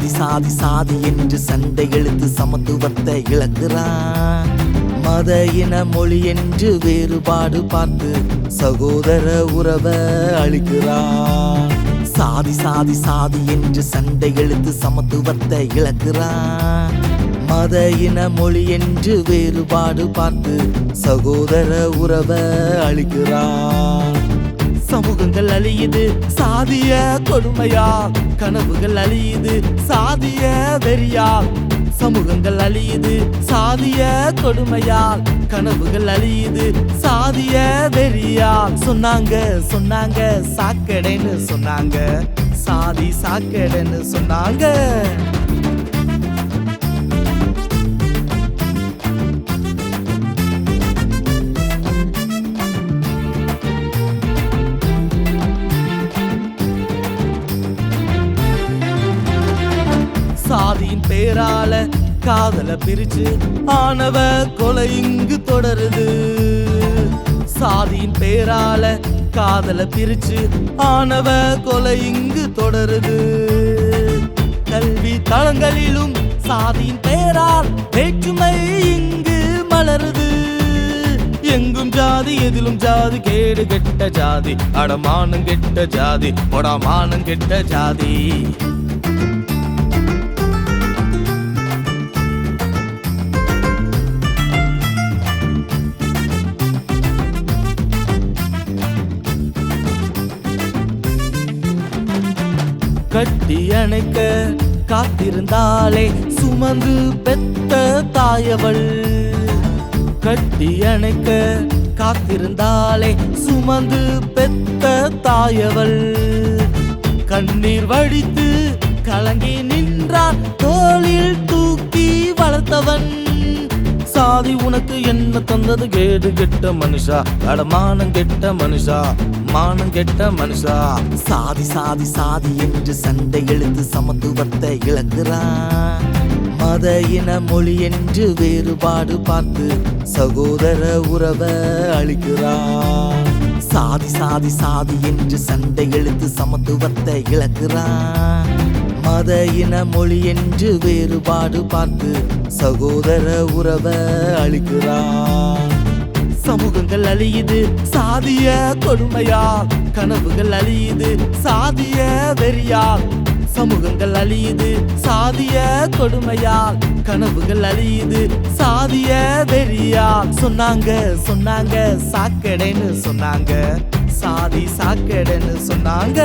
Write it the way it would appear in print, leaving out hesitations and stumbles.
சாதி சாதி சாதி என்று சண்டை எழுத்து சமத்துவத்தை இழக்கிறான். மத இன மொழி என்று வேறுபாடு பார்த்து சகோதர உறவை அளிக்கிறான். சாதி சாதி சாதி என்று சண்டை எழுத்து சமத்துவத்தை இழக்கிறான். மத இன மொழி என்று வேறுபாடு பார்த்து சகோதர உறவை அளிக்கிறான். சமூகங்கள் அழியுது சாதிய கொடுமையால், கனவுகள் அழியுது சாதிய வெறியால். சமூகங்கள் அழியுது சாதிய கொடுமையால், கனவுகள் அழியுது சாதிய வெறியால். சொன்னாங்க சொன்னாங்க சாக்கடைன்னு சொன்னாங்க, சாதி சாக்கடைன்னு சொன்னாங்க. சாதியின் பேரால காதல பிரிச்சு ஆணவ கொலை இங்கு தொடருது. சாதியின் பேரால காதல பிரிச்சு ஆணவ கொலை இங்கு தொடருது. கல்வி தளங்களிலும் சாதியின் பேரால் வேற்றுமை இங்கு மலருது. எங்கும் ஜாதி எதிலும் ஜாதி, கேடு கெட்ட ஜாதி, அடமானம் கெட்ட ஜாதி, பொடமானம் கெட்ட ஜாதி. கட்டி அணைக்க காத்திருந்தாலே சுமந்து பெத்த தாயவள். கட்டி அணைக்க காத்திருந்தாலே சுமந்து பெத்த தாயவள். கண்ணீர் வடித்து கலங்கி நின்றான் தோளில் தூக்கி வளர்த்தவன். சாதி உனக்கு என்ன தந்தது, கேடு கெட்ட மனுஷா, அடமானம் கெட்ட மனுஷா, மானம் கெட்ட மனுஷா. சாதி சாதி சாதி என்று சண்டை எழுத்து சமத்துவத்தை இழக்கிறான். மத இன மொழி என்று வேறுபாடு பார்த்து சகோதர உறவை அளிக்கிறான். சாதி சாதி சாதி என்று சண்டை எழுத்து சமத்துவத்தை இழக்கிறான். மத இன மொழி என்று வேறுபாடு பார்த்து சகோதர உறவை அளிக்கிறான். சமூகங்கள் அழியுது சாதிய கொடுமையால், கனவுகள் அழியுது சாதிய வெறியால். சமூகங்கள் அழியுது சாதிய கொடுமையால், கனவுகள் அழியுது சாதிய வெறியால். சொன்னாங்க சொன்னாங்க சாக்கடைன்னு சொன்னாங்க, சாதி சாக்கடைன்னு சொன்னாங்க.